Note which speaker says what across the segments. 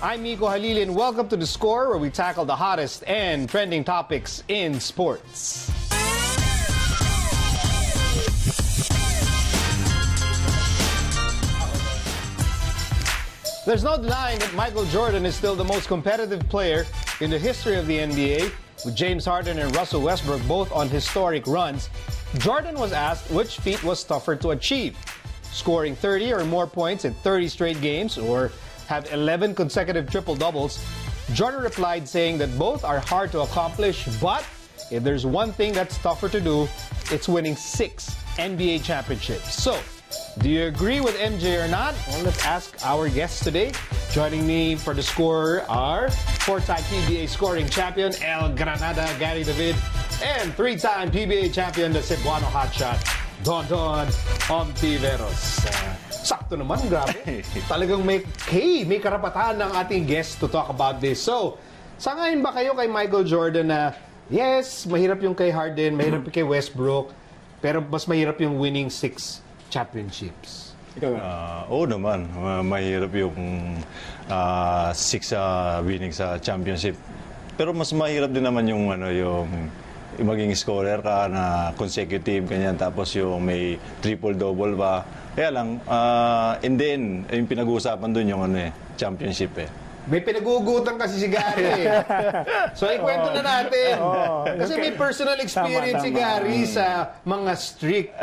Speaker 1: I'm Miko Halili and welcome to The Score, where we tackle the hottest and trending topics in sports. There's no denying that Michael Jordan is still the most competitive player in the history of the NBA, with James Harden and Russell Westbrook both on historic runs. Jordan was asked which feat was tougher to achieve, scoring 30 or more points in 30 straight games or have 11 consecutive triple-doubles. Jordan replied saying that both are hard to accomplish, but if there's one thing that's tougher to do, it's winning 6 NBA championships. So, do you agree with MJ or not? Well, let's ask our guests today. Joining me for The Score are 4-time PBA scoring champion El Granada Gary David and 3-time PBA champion the Cebuano hotshot Don Ontiveros. Sakto naman, grabe. Talagang may karapatan ng ating guest to talk about this. So, sangayon ba kayo kay Michael Jordan na yes, mahirap yung kay Harden, mahirap yung kay Westbrook, pero mas mahirap yung winning 6 championships?
Speaker 2: Oo naman, mahirap yung 6 winning sa championship. Pero mas mahirap din naman yung yung maging scorer ka na consecutive ganyan, tapos yung may triple-double ba. Kaya lang, and then, yung pinag-uusapan dun yung championship eh.
Speaker 1: May pinagugutan kasi si Gary eh. So, ikwento na natin. Kasi may personal experience si Gary sa mga streak.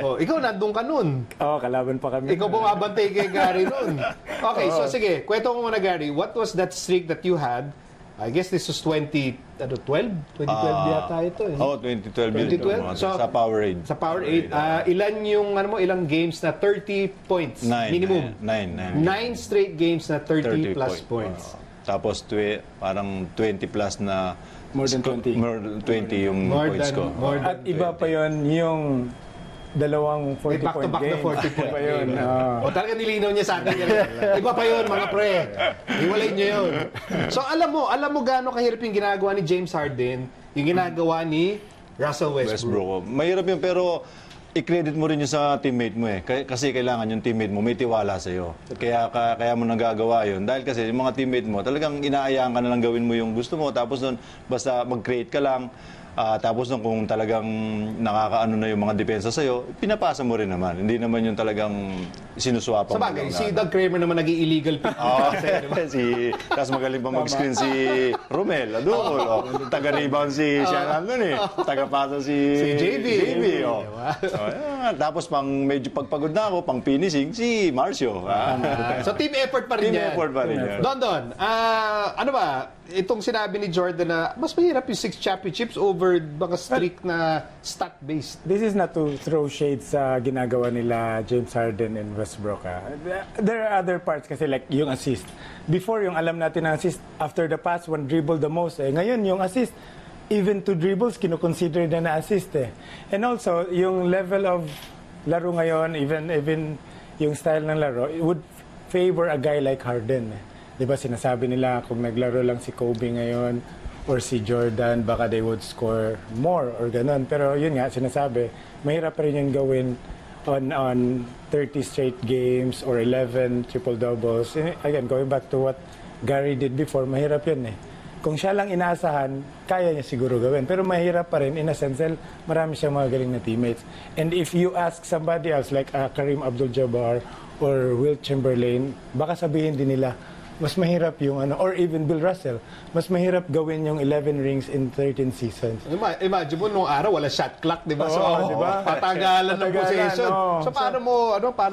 Speaker 1: Ikaw, nandun ka nun.
Speaker 3: Kalaban pa kami.
Speaker 1: Ikaw bumabantay kay Gary nun. Okay, so sige, kwento mo muna, Gary. What was that streak that you had? I guess this was 2012? 2012 yata ito eh.
Speaker 2: 2012. So, sa Powerade.
Speaker 1: Sa Powerade. Ilan yung, ilang games na 30 points? Minimum.
Speaker 2: 9
Speaker 1: straight games na 30 plus points.
Speaker 2: Tapos, parang 20 plus na...
Speaker 3: More than 20.
Speaker 2: More than 20 yung points ko.
Speaker 3: At iba pa yon yung dalawang 40-point
Speaker 1: back-to-back
Speaker 3: games.
Speaker 1: na 40 point.
Speaker 3: Iba yun.
Speaker 1: O talaga nilinaw niya sa akin. Iba pa yun, mga pre. Iwalay niyo yun. So alam mo gaano kahirap yung ginagawa ni James Harden, yung ginagawa ni Russell Westbrook.
Speaker 2: Mahirap yun, pero i-credit mo rin yun sa teammate mo eh. Kasi kailangan yung teammate mo may tiwala sa'yo. Kaya mo nagagawa yun. Dahil kasi yung mga teammate mo, talagang inaayaan ka na lang gawin mo yung gusto mo. Tapos doon, basta mag-create ka lang. Tapos nung kung talagang nakakaano na yung mga depensa sa'yo, pinapasa mo rin naman. Hindi naman yung talagang sinuswapa mo.
Speaker 1: Sabagay, si Doug Kramer naman naging illegal pick.
Speaker 2: Tapos magaling pa mag-screen si Romel. Taga-rebound si Sean Andon eh. Taga-pasa si
Speaker 1: JB.
Speaker 2: Tapos medyo pagpagod na ako, pang finishing, si Marcio.
Speaker 1: So team effort pa rin yan.
Speaker 2: Team effort pa rin yan.
Speaker 1: Don, ano ba, itong sinabi ni Jordan na mas mahirap yung 6 championships over mga strict na stat-based.
Speaker 3: This is not to throw shade sa ginagawa nila James Harden and Westbrook. There are other parts kasi like yung assist. Before, yung alam natin na assist, after the pass, one dribble the most. Ngayon, yung assist, even 2 dribbles, kinukonsider na assist eh. And also, yung level of laro ngayon, even yung style ng laro, it would favor a guy like Harden eh. Diba sinasabi nila kung naglaro lang si Kobe ngayon or si Jordan, baka they would score more or ganun. Pero yun nga, sinasabi, mahirap pa rin yung gawin on 30 straight games or 11 triple-doubles. Again, going back to what Gary did before, mahirap yun eh. Kung siya lang inaasahan, kaya niya siguro gawin. Pero mahirap pa rin, in a sense, marami siyang mga galing na teammates. And if you ask somebody else, like Kareem Abdul-Jabbar or Wilt Chamberlain, baka sabihin din nila, mas mahirap yung or even Bill Russell, mas mahirap gawin yung 11 rings in 13 seasons.
Speaker 1: Imagine mo, nung araw, wala shot clock, di ba? So, diba? Patagalan ng possession. So, paano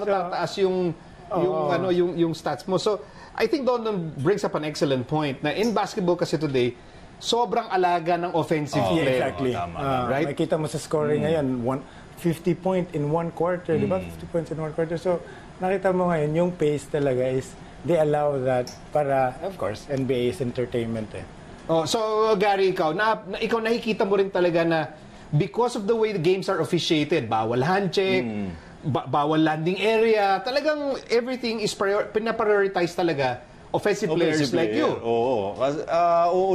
Speaker 1: tataas yung stats mo? So, I think Don brings up an excellent point na in basketball kasi today, sobrang alaga ng offensive player.
Speaker 3: Exactly. Right? Makita mo sa scoring ngayon, 50 point in 1 quarter, di ba? 50 points in 1 quarter. So, nakita mo ngayon, yung pace talaga is they allow that para, of course, NBA is entertainment eh.
Speaker 1: So, Gary, ikaw nakikita mo rin talaga na because of the way the games are officiated, bawal hand check, bawal landing area, talagang everything is pinaprioritize talaga offensive players like you.
Speaker 2: Oo.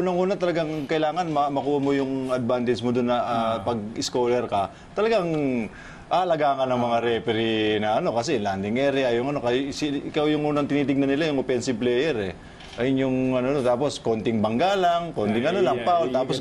Speaker 2: Unang-una talagang kailangan makuha mo yung advantage mo doon na pag-scorer ka. Talagang alagaan ka ng mga referee na kasi landing area, yung ikaw yung unang tinitignan nila, yung offensive player eh. Ayun yung tapos konting bangga lang, konting foul. Tapos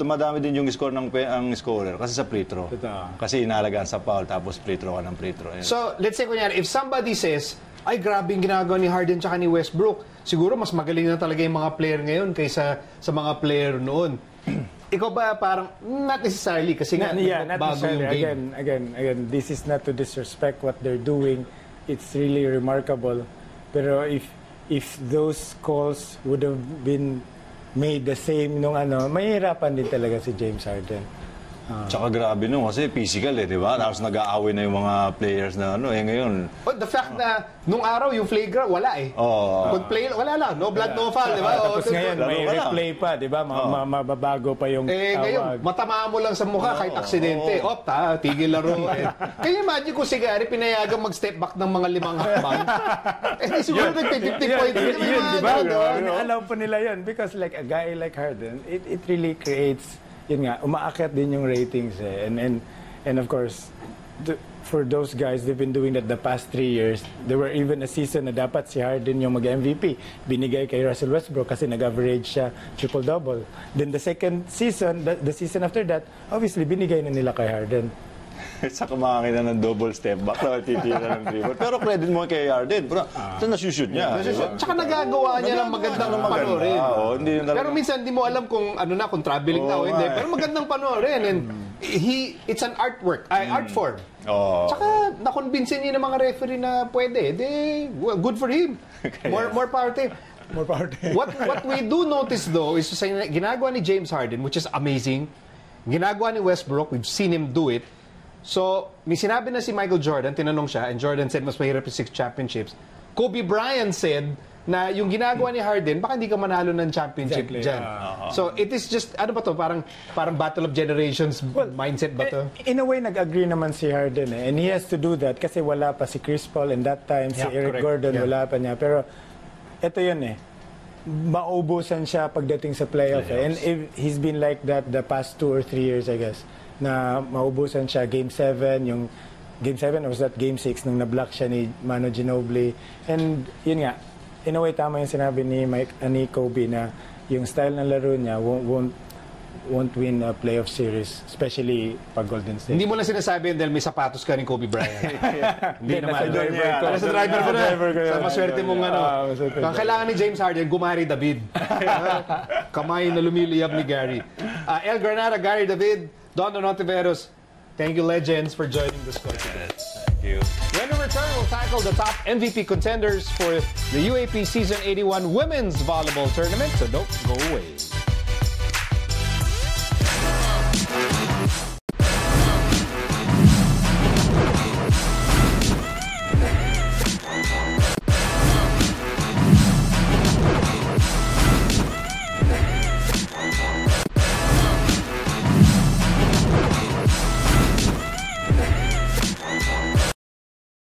Speaker 2: madami din yung score ang scorer kasi sa free throw. Kasi inalagaan sa foul tapos free throw ka ng free throw. Ayun.
Speaker 1: So, let's say kunyari, if somebody says, ay grabe yung ginagawa ni Harden tsaka ni Westbrook, siguro mas magaling na talaga yung mga player ngayon kaysa sa mga player noon. Ikaw ba parang, not necessarily, kasi nga,
Speaker 3: not
Speaker 1: bago yung game.
Speaker 3: Again, this is not to disrespect what they're doing. It's really remarkable. Pero if those calls would have been made the same nung mahihirapan din talaga si James Harden.
Speaker 2: Tsaka grabe kasi physical di ba? Tapos nag-aaway na yung mga players na ngayon.
Speaker 1: The fact na nung araw yung flagrant, wala Pag-play, wala lang. No blood, no foul, di ba?
Speaker 3: Tapos ngayon, may replay pa, di ba? Mababago pa yung
Speaker 1: ngayon, matamaan mo lang sa mukha kahit aksidente. Tigil laro. Can you imagine kung si Gary pinayagang mag-step back ng mga 5 hakbang? Siguro nag-50 points.
Speaker 3: Yun, di ba? Alam pa nila yun. Because like a guy like Harden, it really creates umaakyat din yung ratings and of course for those guys, they've been doing that the past 3 years. There were even a season na dapat si Harden yung mag-MVP, binigay kay Russell Westbrook kasi nag-average siya triple-double. Then the second season, the season after that, obviously binigay na nila kay Harden.
Speaker 2: Sa kumakakita ng double step back na titira ng dribble. Pero credit mo kay Harden. Ito na-shoot niya.
Speaker 1: Tsaka nagagawa niya ng magandang panoorin. Pero minsan hindi mo alam kung kung traveling na o hindi. Pero magandang panoorin. And it's an artwork, art form. Tsaka nakonbinsin niya ng mga referee na pwede. Good for him. More power to him.
Speaker 3: More power to him.
Speaker 1: What we do notice though is ginagawa ni James Harden, which is amazing. Ginagawa ni Westbrook, we've seen him do it. So, may sinabi na si Michael Jordan, tinanong siya, and Jordan said mas mahirap yung 6 championships. Kobe Bryant said na yung ginagawa ni Harden, baka hindi ka manalo ng championship dyan. So, it is just, parang battle of generations mindset ba to?
Speaker 3: In a way, nag-agree naman si Harden and he has to do that kasi wala pa si Chris Paul and that time, si Eric Gordon, wala pa niya. Pero, ito yun maubusan siya pagdating sa playoff. And he's been like that the past 2 or 3 years, I guess. Na maubusan siya Game 7, yung Game 7 or was that Game 6 nung na-block siya ni Manu Ginobili. And yun nga, in a way tama yung sinabi ni Kobe na yung style ng laro niya won't win a playoff series, especially pag Golden State.
Speaker 1: Hindi mo lang sinasabi yun dahil may sapatos ka ni Kobe Bryant. Hindi naman. Nasa driver ko na. Sa maswerte mong kailangan ni James Harden, gumari David. Kamay na lumiliyab ni Gary. El Granada, Gary David, Don Ontiveros, thank you, legends, for joining the score today.
Speaker 2: Thank you.
Speaker 1: When we return, we'll tackle the top MVP contenders for the UAP Season 81 Women's Volleyball Tournament, so don't go away.